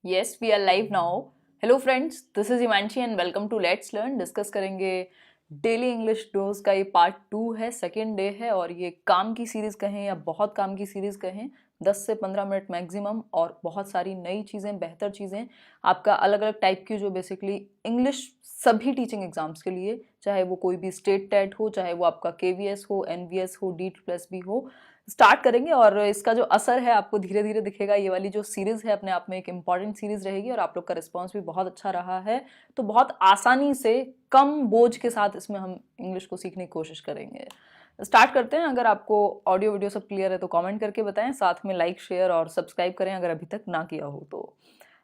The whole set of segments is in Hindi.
Yes, we are live now. Hello friends, this is Imanchi and welcome to Let's Learn. Discuss करेंगे डेली इंग्लिश डोज का। ये पार्ट 2 है, सेकेंड डे है और ये काम की सीरीज़ कहें या बहुत काम की सीरीज़ कहें, 10 से 15 मिनट मैक्सिमम और बहुत सारी नई चीज़ें, बेहतर चीज़ें आपका अलग अलग टाइप की, जो बेसिकली इंग्लिश सभी टीचिंग एग्जाम्स के लिए, चाहे वो कोई भी स्टेट टेट हो, चाहे वो आपका KVS हो, NVS हो, D+B हो, स्टार्ट करेंगे। और इसका जो असर है आपको धीरे धीरे दिखेगा। ये वाली जो सीरीज़ है अपने आप में एक इम्पॉर्टेंट सीरीज़ रहेगी और आप लोग का रिस्पॉन्स भी बहुत अच्छा रहा है, तो बहुत आसानी से कम बोझ के साथ इसमें हम इंग्लिश को सीखने की कोशिश करेंगे। स्टार्ट करते हैं। अगर आपको ऑडियो वीडियो सब क्लियर है तो कमेंट करके बताएं, साथ में लाइक शेयर और सब्सक्राइब करें अगर अभी तक ना किया हो तो।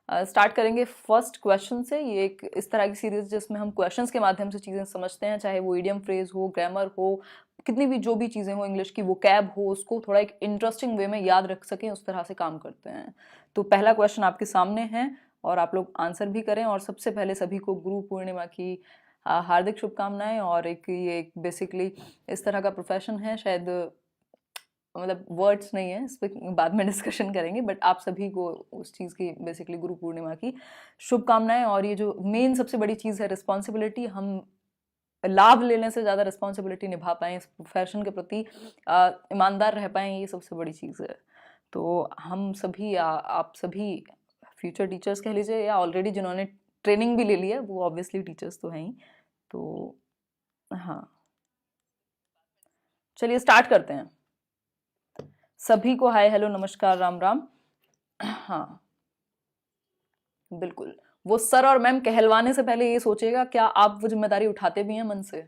स्टार्ट करेंगे फर्स्ट क्वेश्चन से। ये एक इस तरह की सीरीज जिसमें हम क्वेश्चंस के माध्यम से चीज़ें समझते हैं, चाहे वो इडियम फ्रेज हो, ग्रामर हो, कितनी भी जो भी चीज़ें हो इंग्लिश की, वो कैब हो, उसको थोड़ा एक इंटरेस्टिंग वे में याद रख सकें, उस तरह से काम करते हैं। तो पहला क्वेश्चन आपके सामने है और आप लोग आंसर भी करें। और सबसे पहले सभी को गुरु पूर्णिमा की हार्दिक शुभकामनाएं। और एक ये एक बेसिकली इस तरह का प्रोफेशन है, शायद मतलब वर्ड्स नहीं है, इस पर बाद में डिस्कशन करेंगे, बट आप सभी को उस चीज़ की बेसिकली गुरु पूर्णिमा की शुभकामनाएं। और ये जो मेन सबसे बड़ी चीज़ है रिस्पॉन्सिबिलिटी, हम लाभ लेने से ज़्यादा रिस्पॉन्सिबिलिटी निभा पाएँ, इस प्रोफेशन के प्रति ईमानदार रह पाएँ, ये सबसे बड़ी चीज़ है। तो हम सभी आप सभी फ्यूचर टीचर्स कह लीजिए या ऑलरेडी जिन्होंने ट्रेनिंग भी ले लिया, वो ऑब्वियसली टीचर्स तो हैं ही। तो हाँ, चलिए स्टार्ट करते हैं। सभी को हाय हेलो नमस्कार राम राम। हाँ बिल्कुल, वो सर और मैम कहलवाने से पहले ये सोचेगा क्या आप वो जिम्मेदारी उठाते भी हैं मन से।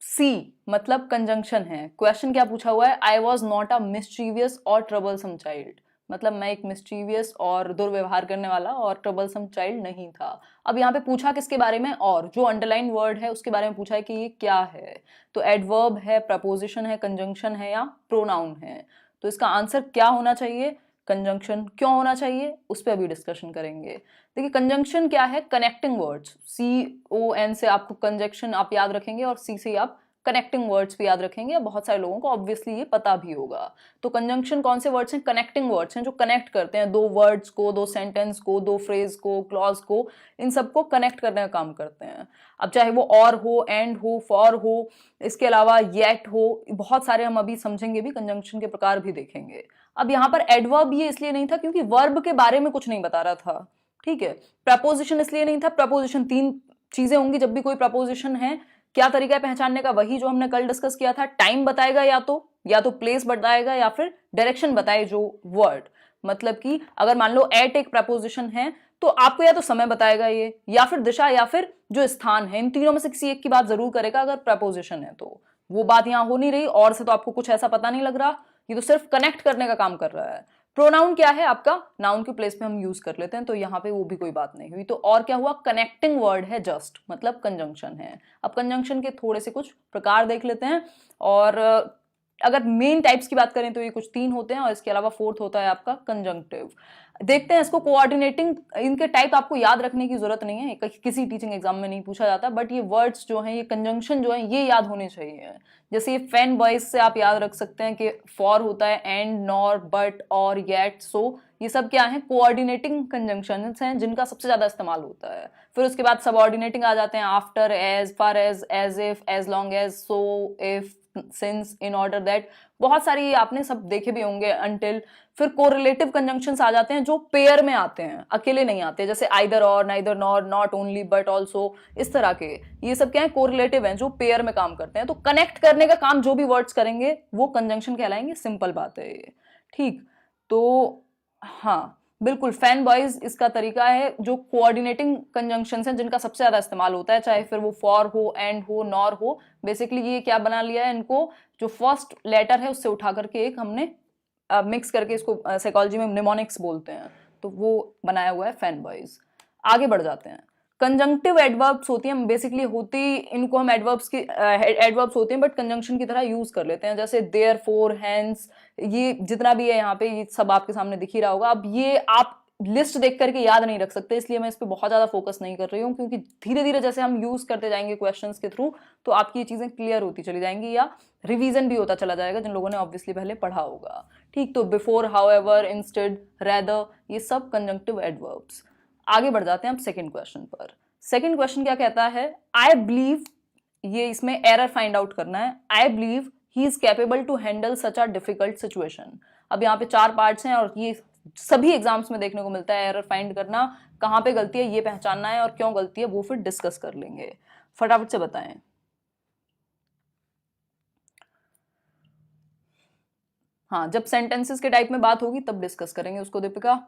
सी मतलब कंजंक्शन है। क्वेश्चन क्या पूछा हुआ है? I was not a mischievous और ट्रबलसम चाइल्ड, मतलब मैं एक मिस्चीवियस और दुर्व्यवहार करने वाला और ट्रबलसम चाइल्ड नहीं था। अब यहाँ पे पूछा किसके बारे में, और जो अंडरलाइन वर्ड है उसके बारे में पूछा है कि ये क्या है। तो एडवर्ब है, प्रपोजिशन है, कंजंक्शन है या प्रोनाउन है। तो इसका आंसर क्या होना चाहिए? कंजंक्शन। क्यों होना चाहिए उस पर अभी डिस्कशन करेंगे। देखिए कंजंक्शन क्या है? Connecting words. CON से आपको कंजंक्शन आप याद रखेंगे और C से आप कनेक्टिंग वर्ड्स भी याद रखेंगे। बहुत सारे लोगों को ऑब्वियसली ये पता भी होगा। तो कंजंक्शन कौन से वर्ड्स हैं? कनेक्टिंग वर्ड्स हैं, जो कनेक्ट करते हैं दो वर्ड्स को, दो सेंटेंस को, दो फ्रेज को, क्लॉज को, इन सबको कनेक्ट करने का काम करते हैं। अब चाहे वो और हो, एंड हो, फॉर हो, इसके अलावा येट हो, बहुत सारे हम अभी समझेंगे भी, कंजंक्शन के प्रकार भी देखेंगे। अब यहाँ पर एडवर्ब ये इसलिए नहीं था क्योंकि वर्ब के बारे में कुछ नहीं बता रहा था, ठीक है। प्रपोजिशन इसलिए नहीं था, प्रपोजिशन 3 चीजें होंगी जब भी कोई प्रपोजिशन है। क्या तरीका है पहचानने का? वही जो हमने कल डिस्कस किया था, टाइम बताएगा या तो प्लेस बताएगा या फिर डायरेक्शन बताए जो वर्ड। मतलब कि अगर मान लो एट एक प्रपोजिशन है तो आपको या तो समय बताएगा ये, या फिर दिशा, या फिर जो स्थान है। इन तीनों में से किसी एक की बात जरूर करेगा अगर प्रपोजिशन है तो। वो बात यहाँ हो नहीं रही, और से तो आपको कुछ ऐसा पता नहीं लग रहा, ये तो सिर्फ कनेक्ट करने का काम कर रहा है। प्रोनाउन क्या है आपका? नाउन के प्लेस में हम यूज कर लेते हैं, तो यहाँ पे वो भी कोई बात नहीं हुई। तो और क्या हुआ? कनेक्टिंग वर्ड है जस्ट, मतलब कंजंक्शन है। अब कंजंक्शन के थोड़े से कुछ प्रकार देख लेते हैं। और अगर मेन टाइप्स की बात करें तो ये कुछ 3 होते हैं और इसके अलावा फोर्थ होता है आपका कंजंक्टिव। देखते हैं इसको। कोऑर्डिनेटिंग, इनके टाइप आपको याद रखने की जरूरत नहीं है, किसी टीचिंग एग्जाम में नहीं पूछा जाता, बट ये वर्ड्स जो हैं, ये कंजंक्शन जो है, ये याद होने चाहिए। जैसे ये फैन बॉयज से आप याद रख सकते हैं कि फॉर होता है एंड, नॉर, बट, और, येट, सो, ये सब क्या है? कोऑर्डिनेटिंग कंजंक्शंस हैं जिनका सबसे ज्यादा इस्तेमाल होता है। फिर उसके बाद सबऑर्डिनेटिंग आ जाते हैं, after, as, far as if, as long as, so, if, since, in order that, बहुत सारी आपने सब देखे भी होंगे, अनटिल। फिर कोरिलेटिव कंजंक्शंस आ जाते हैं जो पेयर में आते हैं, अकेले नहीं आते, जैसे आइदर और, neither nor, not only, but also, इस तरह के। ये सब क्या है? कोरिलेटिव हैं, जो पेयर में काम करते हैं। तो कनेक्ट करने का काम जो भी वर्ड्स करेंगे वो कंजंक्शन कहलाएंगे। सिंपल बात है ये, ठीक। तो हाँ बिल्कुल, फैन बॉयज इसका तरीका है, जो कोऑर्डिनेटिंग कंजंक्शंस हैं जिनका सबसे ज्यादा इस्तेमाल होता है, चाहे फिर वो फॉर हो, एंड हो, नॉर हो। बेसिकली ये क्या बना लिया है, इनको जो फर्स्ट लेटर है उससे उठा करके एक हमने मिक्स करके, इसको साइकोलॉजी में निमोनिक्स बोलते हैं, तो वो बनाया हुआ है फैन बॉयज। आगे बढ़ जाते हैं। कंजंक्टिव एडवर्ब्स होती हैं, बेसिकली होती, इनको हम एडवर्ब्स की एडवर्ब्स होते हैं बट कंजंक्शन की तरह यूज कर लेते हैं, जैसे देयर फोर, हैंस, ये जितना भी है यहाँ पे, ये सब आपके सामने दिख ही रहा होगा। अब ये आप लिस्ट देख करके याद नहीं रख सकते, इसलिए मैं इस पे बहुत ज़्यादा फोकस नहीं कर रही हूँ, क्योंकि धीरे धीरे जैसे हम यूज़ करते जाएंगे क्वेश्चंस के थ्रू तो आपकी ये चीज़ें क्लियर होती चली जाएंगी या रिवीजन भी होता चला जाएगा जिन लोगों ने ऑब्वियसली पहले पढ़ा होगा। ठीक, तो बिफोर, हाउएवर, इंस्टेड, रेदर, ये सब कंजंक्टिव एडवर्ब्स। आगे बढ़ जाते हैं अब सेकेंड क्वेश्चन पर। सेकेंड क्वेश्चन क्या कहता है, आई बिलीव, ये इसमें एरर फाइंड आउट करना है। I believe he is capable to handle such a difficult situation. अब यहाँ पे 4 पार्ट्स हैं और ये सभी एग्जाम्स में देखने को मिलता है। एरर फाइंड करना, कहाँ पे गलती है ये पहचानना है और क्यों गलती है वो फिर डिस्कस कर लेंगे। फटाफट से बताएं। हाँ, जब सेंटेंसेस के टाइप में बात होगी तब डिस्कस करेंगे उसको दीपिका।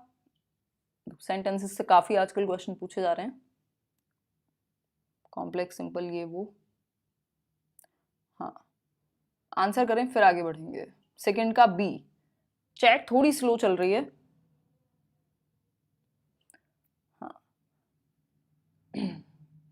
सेंटेंसेस से काफी आजकल क्वेश्चन पूछे जा रहे हैं, कॉम्प्लेक्स, सिंपल, ये वो। हाँ, आंसर करें फिर आगे बढ़ेंगे। सेकंड का बी, चैट थोड़ी स्लो चल रही है। हाँ,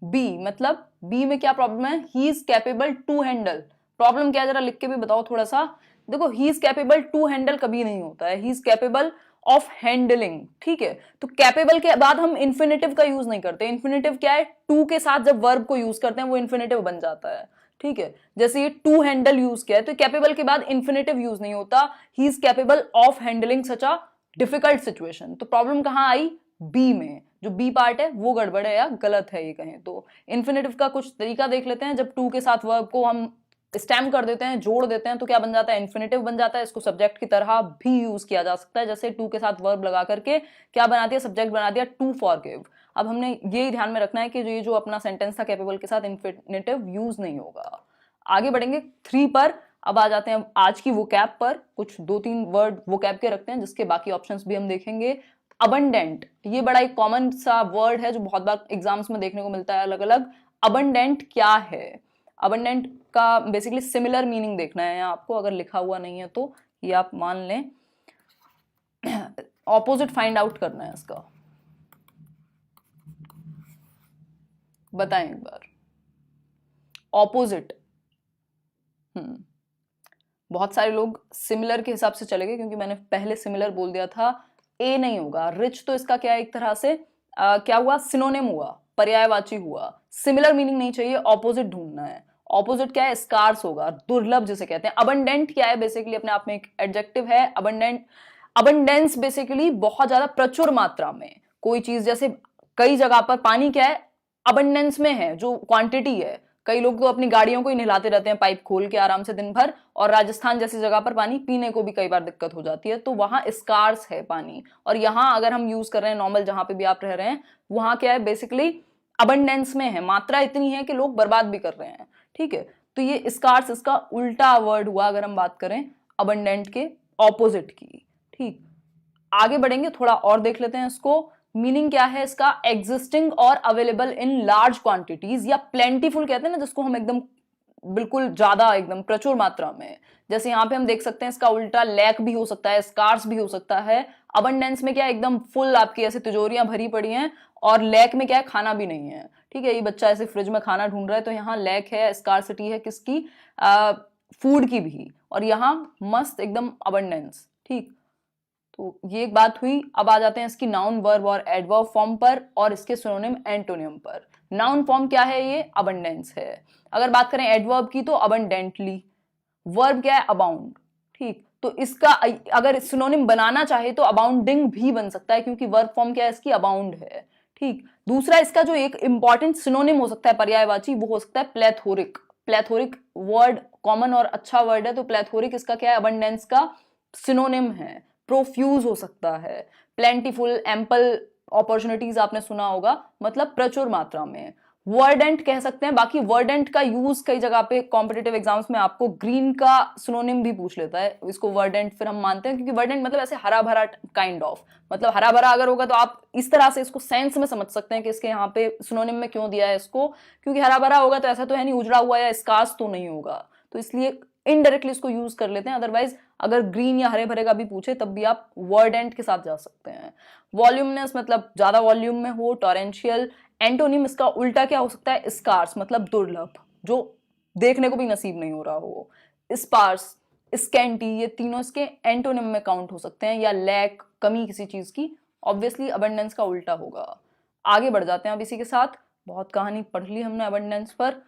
बी मतलब बी में क्या प्रॉब्लम है, he is capable to handle. Problem क्या है जरा लिख के भी बताओ थोड़ा सा। देखो, he is capable to handle कभी नहीं होता है, he is capable of handling. ठीक है, तो कैपेबल के बाद हम इन्फिनेटिव का यूज नहीं करते। इन्फिनेटिव क्या है, टू के साथ जब वर्ब को यूज करते हैं वो इन्फिनेटिव बन जाता है। ठीक है, जैसे ये टू हैंडल यूज किया है तो कैपेबल के बाद इन्फिनेटिव यूज नहीं होता। ही is capable of handling such a difficult situation. तो प्रॉब्लम कहां आई, बी में। जो बी पार्ट है वो गड़बड़ है या गलत है ये कहें तो। इन्फिनेटिव का कुछ तरीका देख लेते हैं। जब टू के साथ वर्ब को हम स्टैम्प कर देते हैं, जोड़ देते हैं, तो क्या बन जाता है, इन्फिनेटिव बन जाता है। इसको सब्जेक्ट की तरह भी यूज किया जा सकता है, जैसे टू के साथ वर्ब लगा करके क्या बना दिया, सब्जेक्ट बना दिया, टू फॉरगिव। अब हमने ये ध्यान में रखना है कि ये जो अपना सेंटेंस था कैपेबल के साथ इन्फिनेटिव यूज नहीं होगा। आगे बढ़ेंगे 3 पर। अब आ जाते हैं आज की वोकैब पर। कुछ 2-3 वर्ड वोकैब के रखते हैं जिसके बाकी ऑप्शंस भी हम देखेंगे। अबंडेंट, ये बड़ा एक कॉमन सा वर्ड है जो बहुत बार एग्जाम्स में देखने को मिलता है अलग अलग। अबंडेंट क्या है, अबंडेंट का बेसिकली सिमिलर मीनिंग देखना है आपको, अगर लिखा हुआ नहीं है तो ये आप मान लें। ऑपोजिट फाइंड आउट करना है इसका, बताएं एक बार। ऑपोजिट, बहुत सारे लोग सिमिलर के हिसाब से चले गए क्योंकि मैंने पहले सिमिलर बोल दिया था। ए नहीं होगा, रिच तो इसका क्या है, एक तरह से क्या हुआ, सिनोनिम हुआ, पर्यायवाची हुआ। सिमिलर मीनिंग नहीं चाहिए, ऑपोजिट ढूंढना है। ऑपोजिट क्या है, स्कार्स होगा, दुर्लभ जिसे कहते हैं। अबंडेंट क्या है, बेसिकली अपने आप में एक एडजेक्टिव है। अबंडेंट, अबंडेंस बेसिकली बहुत ज्यादा प्रचुर मात्रा में कोई चीज, जैसे कई जगह पर पानी क्या है, अबंडेंस में है, जो क्वांटिटी है। कई लोग तो अपनी गाड़ियों को ही नहलाते रहते हैं पाइप खोल के आराम से दिन भर, और राजस्थान जैसी जगह पर पानी पीने को भी कई बार दिक्कत हो जाती है, तो वहां स्कार्स है पानी। और यहाँ अगर हम यूज कर रहे हैं नॉर्मल, जहां पे भी आप रह रहे हैं, वहां क्या है, बेसिकली अबंडेंस में है, मात्रा इतनी है कि लोग बर्बाद भी कर रहे हैं। ठीक है, तो ये स्कार्स इसका उल्टा वर्ड हुआ अगर हम बात करें अबंडेंट के ऑपोजिट की। ठीक, आगे बढ़ेंगे, थोड़ा और देख लेते हैं इसको। मीनिंग क्या है इसका, एग्जिस्टिंग और अवेलेबल इन लार्ज क्वांटिटीज, या प्लेंटीफुल कहते हैं ना जिसको हम एकदम बिल्कुल ज्यादा, एकदम प्रचुर मात्रा में। जैसे यहाँ पे हम देख सकते हैं इसका उल्टा लैक भी हो सकता है, स्कार्स भी हो सकता है। अबंडेंस में क्या है, एकदम फुल आपकी ऐसे तिजोरियां भरी पड़ी हैं, और लैक में क्या है, खाना भी नहीं है। ठीक है, ये बच्चा ऐसे फ्रिज में खाना ढूंढ रहा है, तो यहाँ लैक है, स्कार्सिटी है किसकी, फूड की भी, और यहाँ मस्त एकदम अबंडेंस। ठीक, तो ये एक बात हुई। अब आ जाते हैं इसकी नाउन, वर्ब और एडवर्ब फॉर्म पर, और इसके सिनोनिम एंटोनियम पर। नाउन फॉर्म क्या है, ये अबंडेंस है। अगर बात करें एडवर्ब की तो अबंडेंटली। वर्ब क्या है, अबाउंड। ठीक, तो इसका अगर सिनोनिम बनाना चाहे तो अबाउंडिंग भी बन सकता है, क्योंकि वर्ब फॉर्म क्या है इसकी, अबाउंड है। ठीक, दूसरा इसका जो एक इंपॉर्टेंट सिनोनिम हो सकता है पर्यायवाची, वो हो सकता है प्लेथोरिक। प्लेथोरिक वर्ड कॉमन और अच्छा वर्ड है, तो प्लेथोरिक इसका क्या है, अबंडेंस का सिनोनिम है। प्रोफ्यूज हो सकता है, प्लेंटीफुल, एम्पल अपॉर्चुनिटीज आपने सुना होगा, मतलब प्रचुर मात्रा में। वर्डेंट कह सकते हैं। बाकी वर्डेंट का यूज कई जगह पे कॉम्पिटिटिव एग्जाम्स में आपको ग्रीन का सिनोनिम भी पूछ लेता है, इसको वर्डेंट फिर हम मानते हैं, क्योंकि वर्डेंट मतलब ऐसे हरा भरा काइंड ऑफ, मतलब हरा भरा अगर होगा तो आप इस तरह से इसको सेंस में समझ सकते हैं कि इसके यहाँ पे सिनोनिम में क्यों दिया है इसको, क्योंकि हरा भरा होगा तो ऐसा तो है नहीं उजड़ा हुआ या स्कार्स तो नहीं होगा, तो इसलिए इनडायरेक्टली इसको यूज कर लेते हैं। अदरवाइज अगर ग्रीन या हरे भरे का भी पूछे तब भी आप वर्डेंट के साथ जा सकते हैं। वॉल्यूमनेस मतलब ज्यादा वॉल्यूम में हो, टॉरेंशियल। एंटोनिम इसका उल्टा क्या हो सकता है, स्कार्स मतलब दुर्लभ, जो देखने को भी नसीब नहीं हो रहा हो। स्पार्स, स्कैंटी, ये तीनों इसके एंटोनिम में काउंट हो सकते हैं, या लैक, कमी किसी चीज की, ऑब्वियसली अबंडेंस का उल्टा होगा। आगे बढ़ जाते हैं अब इसी के साथ, बहुत कहानी पढ़ ली हमने अबंडेंस पर।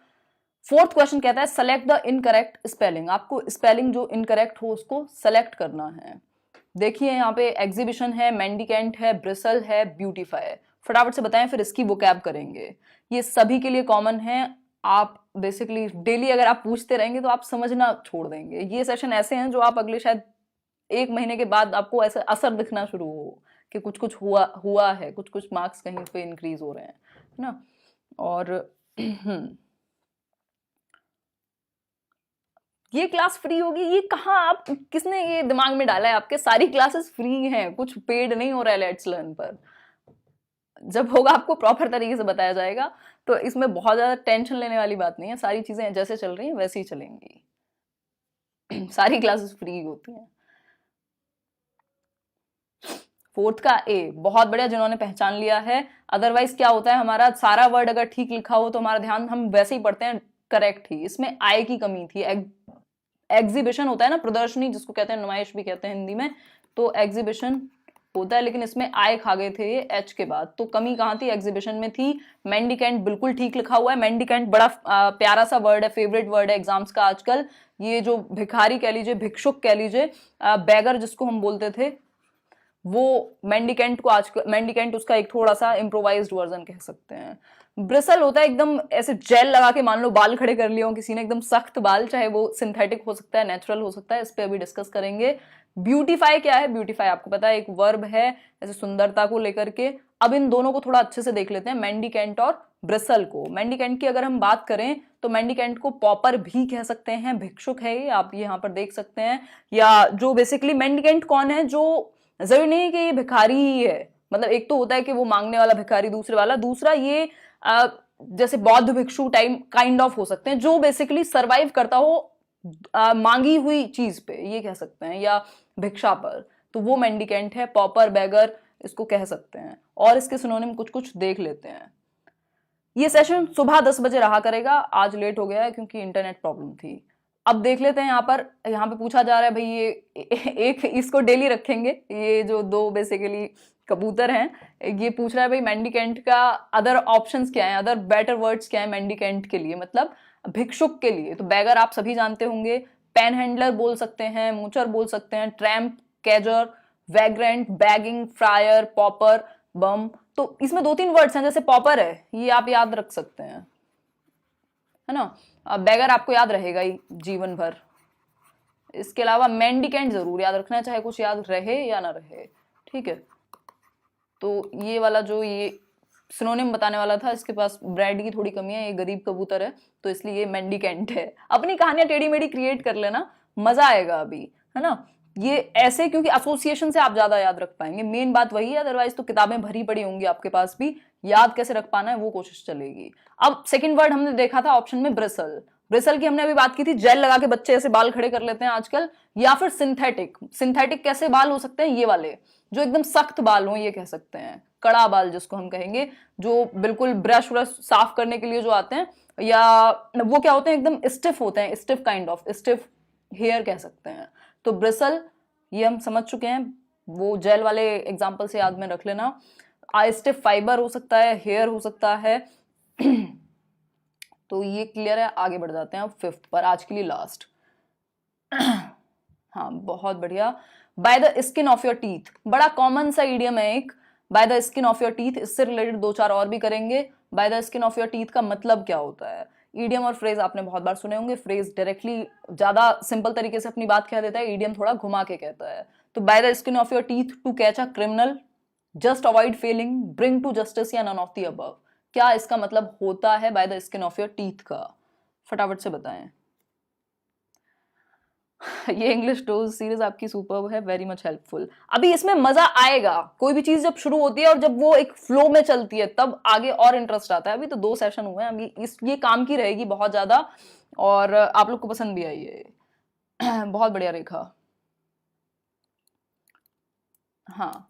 फोर्थ क्वेश्चन कहता है सेलेक्ट द इनकरेक्ट स्पेलिंग। आपको स्पेलिंग जो इनकरेक्ट हो उसको सेलेक्ट करना है। देखिए यहाँ पे एग्जीबिशन है, मेंडिकेंट है, ब्रिसल है, ब्यूटीफाई है। फटाफट से बताएं, फिर इसकी वोकैब करेंगे। ये सभी के लिए कॉमन है। आप बेसिकली डेली अगर आप पूछते रहेंगे तो आप समझना छोड़ देंगे। ये सेशन ऐसे हैं जो आप अगले शायद 1 महीने के बाद आपको ऐसा असर दिखना शुरू हो कि कुछ कुछ हुआ है, कुछ कुछ मार्क्स कहीं पे इंक्रीज हो रहे हैं, है ना। और ये क्लास फ्री होगी, ये कहाँ, आप किसने ये दिमाग में डाला है आपके? सारी क्लासेस फ्री हैं, कुछ पेड नहीं हो रहा है लेट्स लर्न पर। जब होगा आपको प्रॉपर तरीके से बताया जाएगा, तो इसमें बहुत ज्यादा टेंशन लेने वाली बात नहीं है। सारी चीजें जैसे चल रही हैं वैसे ही चलेंगी। सारी क्लासेस फ्री होती हैं। फोर्थ का ए, बहुत बढ़िया, जिन्होंने पहचान लिया है। अदरवाइज क्या होता है, हमारा सारा वर्ड अगर ठीक लिखा हो तो हमारा ध्यान हम वैसे ही पढ़ते हैं करेक्ट ही। इसमें आय की कमी थी। एग्जीबिशन होता है ना, प्रदर्शनी जिसको कहते हैं, नुमाइश भी कहते हैं हिंदी में, तो एग्जीबिशन होता है, लेकिन इसमें आय खा गए थे ये एच के बाद। तो कमी कहाँ थी? एग्जीबिशन में थी। मेंडिकेंट बिल्कुल ठीक लिखा हुआ है। मेंडिकेंट बड़ा प्यारा सा वर्ड है, फेवरेट वर्ड है एग्जाम्स का आजकल। ये जो भिखारी कह लीजिए, भिक्षुक कह लीजिए, बैगर जिसको हम बोलते थे, वो मेंडिकेंट को आज मेंडिकेंट उसका एक थोड़ा सा इम्प्रोवाइज्ड वर्जन कह सकते हैं। ब्रिसल होता है एकदम ऐसे जेल लगा के, मान लो बाल खड़े कर लिए हो किसी ने, एकदम सख्त बाल, चाहे वो सिंथेटिक हो सकता है, नेचुरल हो सकता है, इस पे अभी डिस्कस करेंगे। ब्यूटीफाई क्या है? ब्यूटीफाई आपको पता है, एक वर्ब है ऐसे सुंदरता को लेकर के। अब इन दोनों को थोड़ा अच्छे से देख लेते हैं, मेंडिकेंट और ब्रिसल को। मेंडिकेंट की अगर हम बात करें तो मेंडिकेंट को पॉपर भी कह सकते हैं, भिक्षुक है ये, आप यहाँ पर देख सकते हैं। या जो बेसिकली मेंडिकेंट कौन है, जो जरूरी नहीं कि ये भिखारी ही है, मतलब एक तो होता है कि वो मांगने वाला भिखारी, दूसरे वाला, दूसरा ये जैसे बौद्ध भिक्षु टाइप काइंड ऑफ हो सकते हैं, जो बेसिकली सरवाइव करता हो मांगी हुई चीज पे, ये कह सकते हैं, या भिक्षा पर। तो वो मेंडिकेंट है। पॉपर, बैगर इसको कह सकते हैं। और इसके सिनोनिम कुछ कुछ देख लेते हैं। ये सेशन सुबह 10 बजे रहा करेगा, आज लेट हो गया है क्योंकि इंटरनेट प्रॉब्लम थी। अब देख लेते हैं यहाँ पे पूछा जा रहा है भाई, ये एक इसको डेली रखेंगे, ये जो दो बेसिकली कबूतर हैं, ये पूछ रहा है भाई मेंडिकेंट का अदर ऑप्शंस क्या हैं, अदर बेटर वर्ड्स क्या है मेंडिकेंट के लिए, मतलब भिक्षुक के लिए। तो बैगर आप सभी जानते होंगे, पेन हैंडलर बोल सकते हैं, मूचर बोल सकते हैं, tramp, cadger, vagrant, begging, friar, pauper, bum. तो इसमें 2-3 वर्ड्स हैं, जैसे पॉपर है, ये आप याद रख सकते हैं, है ना। बैगर आपको याद रहेगा ही जीवन भर। इसके अलावा मेंडिकेंट जरूर याद रखना है, चाहे कुछ याद रहे या ना रहे, ठीक है। तो ये वाला जो ये सिनोनिम बताने वाला था, इसके पास ब्रेड की थोड़ी कमी है, ये गरीब कबूतर है, तो इसलिए ये मेंडिकेंट है। अपनी कहानियां टेढ़ी मेढ़ी क्रिएट कर लेना, मजा आएगा अभी, है ना। ये ऐसे क्योंकि एसोसिएशन से आप ज्यादा याद रख पाएंगे, मेन बात वही है। अदरवाइज तो किताबें भरी पड़ी होंगी आपके पास भी, याद कैसे रख पाना है वो कोशिश चलेगी। अब सेकंड वर्ड हमने देखा था ऑप्शन में ब्रिसल। ब्रिसल की हमने अभी बात की थी, जेल लगा के बच्चे ऐसे बाल खड़े कर लेते हैं आजकल, या फिर सिंथेटिक। सिंथेटिक कैसे बाल हो सकते हैं? ये वाले जो एकदम सख्त बाल हो, ये कह सकते हैं, कड़ा बाल जिसको हम कहेंगे, जो बिल्कुल ब्रश व्रश साफ करने के लिए जो आते हैं, या वो क्या होते हैं, एकदम स्टिफ होते हैं, stiff kind of, stiff hair कह सकते हैं। तो ब्रिसल ये हम समझ चुके हैं, वो जेल वाले एग्जाम्पल से याद में रख लेना। स्टिफ फाइबर हो सकता है, हेयर हो सकता है। तो ये क्लियर है। आगे बढ़ जाते हैं अब फिफ्थ पर, आज के लिए लास्ट। हाँ बहुत बढ़िया। Bye the skin of your teeth, बड़ा कॉमन सा इडियम है एक, bye the skin of your teeth. इससे रिलेटेड 2-4 और भी करेंगे। Bye the skin of your teeth का मतलब क्या होता है? ईडियम और फ्रेज आपने बहुत बार सुने होंगे। फ्रेज डायरेक्टली ज्यादा सिंपल तरीके से अपनी बात कह देता है, ईडियम थोड़ा घुमा के कहता है। तो by the skin of your teeth, to catch a criminal, just avoid failing, bring to justice, या नन ऑफ द अबव। क्या इसका मतलब होता है by the skin of your teeth का? फटाफट से बताएं। ये इंग्लिश डोज सीरीज आपकी सुपर्ब है, वेरी मच हेल्पफुल। अभी इसमें मजा आएगा, कोई भी चीज जब शुरू होती है और जब वो एक फ्लो में चलती है तब आगे और इंटरेस्ट आता है। अभी तो 2 सेशन हुए हैं, अभी ये काम की रहेगी बहुत ज्यादा, और आप लोग को पसंद भी आई है। बहुत बढ़िया रेखा। हाँ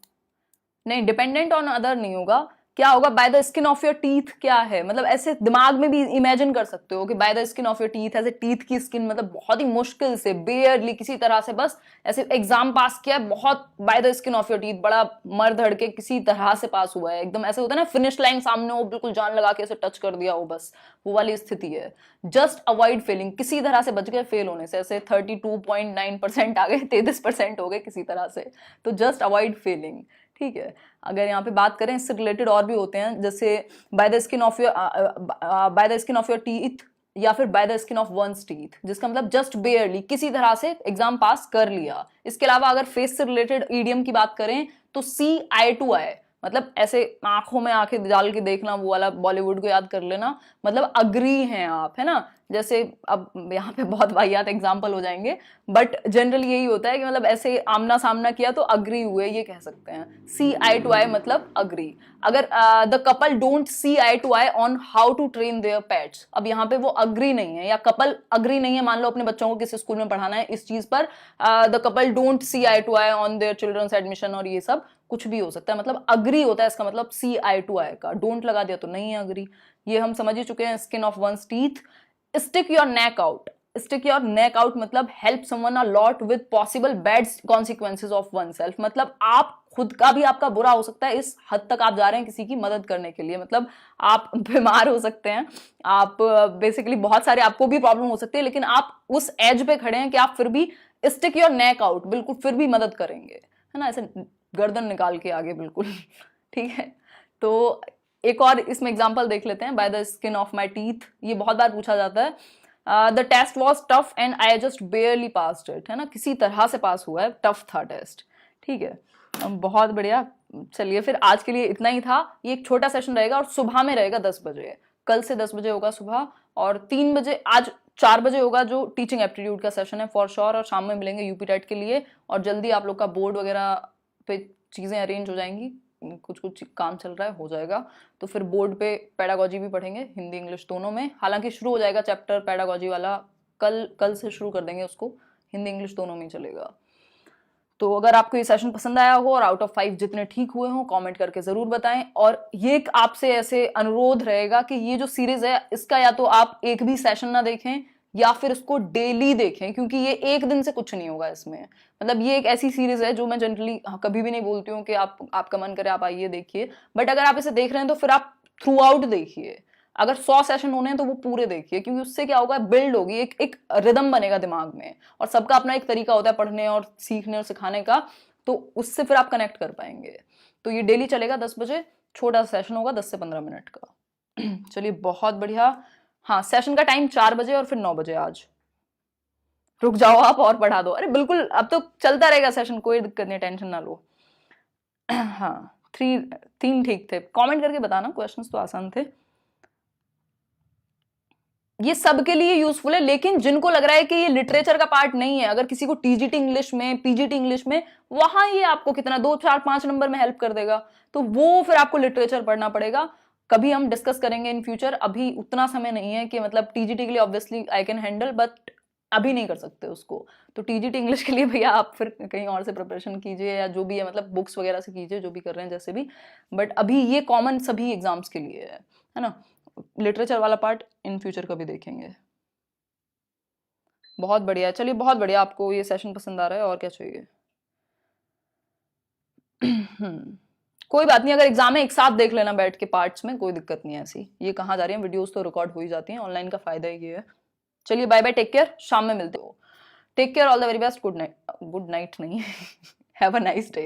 नहीं, डिपेंडेंट ऑन अदर नहीं होगा, क्या होगा, bye the skin of your teeth क्या है, मतलब ऐसे दिमाग में भी इमेजिन कर सकते हो कि bye the skin of your teeth, ऐसे टीथ की स्किन, मतलब बहुत ही मुश्किल से, बेयरली, किसी तरह से बस ऐसे एग्जाम पास किया है, बहुत bye the skin of your teeth, बड़ा मर धड़ के किसी तरह से पास हुआ है, एकदम ऐसे होता है ना फिनिश लाइन सामने हो, बिल्कुल जान लगा के ऐसे टच कर दिया हो, बस वो वाली स्थिति है। जस्ट अवॉइड फेलिंग, किसी तरह से बच गए फेल होने से, ऐसे 32.9% आ गए, 33% हो गए किसी तरह से, तो जस्ट अवॉइड फेलिंग, ठीक है। अगर यहाँ पे बात करें, इससे रिलेटेड और भी होते हैं, जैसे by the skin of your teeth, या फिर by the skin of one's teeth, जिसका मतलब जस्ट बेयरली, किसी तरह से एग्जाम पास कर लिया। इसके अलावा अगर फेस से रिलेटेड ईडियम की बात करें तो सी आई टू आई, मतलब ऐसे आंखों में आंखें डाल के देखना, वो वाला बॉलीवुड को याद कर लेना, मतलब अग्री हैं आप, है ना। जैसे अब यहाँ पे बहुत वाहियात एग्जाम्पल हो जाएंगे, बट जनरली यही होता है कि मतलब ऐसे आमना सामना किया तो अग्री हुए, ये कह सकते हैं। सी आई टू आई मतलब अग्री। अगर the couple don't see eye to eye on how to train their pets, अब यहाँ पे वो अग्री नहीं है या कपल अग्री नहीं है, मान लो अपने बच्चों को किसी स्कूल में पढ़ाना है इस चीज पर, the couple don't see eye to eye on their children's admission, और ये सब कुछ भी हो सकता है, मतलब अग्री होता है इसका मतलब सी आई टू आई का, डोंट लगा दिया तो नहीं है अग्री। ये हम समझ ही चुके हैं। Skin of one's teeth, stick your neck out, stick your neck out मतलब help someone a lot with possible bad consequences of oneself, मतलब आप खुद का भी आपका बुरा हो सकता है, इस हद तक आप जा रहे हैं किसी की मदद करने के लिए, मतलब आप बीमार हो सकते हैं, आप बेसिकली बहुत सारे आपको भी प्रॉब्लम हो सकती है, लेकिन आप उस एज पे खड़े हैं कि आप फिर भी स्टिक योर नेक आउट, बिल्कुल फिर भी मदद करेंगे, है ना, ऐसे गर्दन निकाल के आगे बिल्कुल ठीक है। तो एक और इसमें एग्जांपल देख लेते हैं, by the skin of my teeth, ये बहुत बार पूछा जाता है। The test was tough and I just barely passed it, है ना, किसी तरह से पास हुआ है, टफ था टेस्ट, ठीक है। बहुत बढ़िया। चलिए फिर आज के लिए इतना ही था, ये एक छोटा सेशन रहेगा और सुबह में रहेगा 10 बजे, कल से 10 बजे होगा सुबह, और 3 बजे, आज 4 बजे होगा जो टीचिंग एप्टीट्यूड का सेशन है फॉर श्योर, और शाम में मिलेंगे यूपी टेट के लिए, और जल्दी आप लोग का बोर्ड वगैरह पे चीज़ें अरेंज हो जाएंगी, कुछ कुछ काम चल रहा है, हो जाएगा। तो फिर बोर्ड पे पेडागोजी भी पढ़ेंगे, हिंदी इंग्लिश दोनों में, हालांकि शुरू हो जाएगा चैप्टर पेडागोजी वाला, कल से शुरू कर देंगे उसको, हिंदी इंग्लिश दोनों में चलेगा। तो अगर आपको ये सेशन पसंद आया हो और आउट ऑफ 5 जितने ठीक हुए हों कमेंट करके जरूर बताएं, और ये आपसे ऐसे अनुरोध रहेगा कि ये जो सीरीज है इसका या तो आप एक भी सेशन ना देखें या फिर इसको डेली देखें, क्योंकि ये एक दिन से कुछ नहीं होगा इसमें, मतलब ये एक ऐसी सीरीज है जो मैं जनरली कभी भी नहीं बोलती हूँ कि आपका मन करे आप आइए देखिए, बट अगर आप इसे देख रहे हैं तो फिर आप थ्रू आउट देखिए, अगर 100 सेशन होने हैं तो वो पूरे देखिए, क्योंकि उससे क्या होगा, बिल्ड होगी, एक रिदम बनेगा दिमाग में, और सबका अपना एक तरीका होता है पढ़ने और सीखने और सिखाने का, तो उससे फिर आप कनेक्ट कर पाएंगे। तो ये डेली चलेगा 10 बजे, छोटा सेशन होगा 10 से 15 मिनट का चलिए बहुत बढ़िया। हाँ, सेशन का टाइम 4 बजे और फिर 9 बजे आज। रुक जाओ आप और पढ़ा दो, अरे बिल्कुल अब तो चलता रहेगा सेशन, कोई दिक्कत नहीं, टेंशन ना लो हाँ, 3 ठीक थे, कमेंट करके बताना, क्वेश्चंस तो आसान थे, ये सबके लिए यूजफुल है, लेकिन जिनको लग रहा है कि ये लिटरेचर का पार्ट नहीं है, अगर किसी को टीजीटी इंग्लिश में, पीजीटी इंग्लिश में, वहां ये आपको कितना 2 4 5 नंबर में हेल्प कर देगा, तो वो फिर आपको लिटरेचर पढ़ना पड़ेगा, कभी हम डिस्कस करेंगे इन फ्यूचर, अभी उतना समय नहीं है कि मतलब टीजीटी के लिए obviously I can handle, but अभी नहीं कर सकते उसको, तो टीजीटी इंग्लिश के लिए भैया आप फिर कहीं और से प्रिपरेशन कीजिए, या जो भी है मतलब बुक्स वगैरह से कीजिए, जो भी कर रहे हैं जैसे भी, बट अभी ये कॉमन सभी एग्जाम्स के लिए है ना। लिटरेचर वाला पार्ट इन फ्यूचर कभी देखेंगे। बहुत बढ़िया, चलिए बहुत बढ़िया, आपको ये सेशन पसंद आ रहा है, और क्या चाहिए कोई बात नहीं, अगर एग्जाम में एक साथ देख लेना बैठ के पार्ट्स में, कोई दिक्कत नहीं है ऐसी, ये कहाँ जा रही है, वीडियोस तो रिकॉर्ड हो ही जाती हैं, ऑनलाइन का फायदा ही ये है। चलिए बाय बाय, टेक केयर, शाम में मिलते हो, take care, all the very best, good night नहीं हैव अ नाइस डे।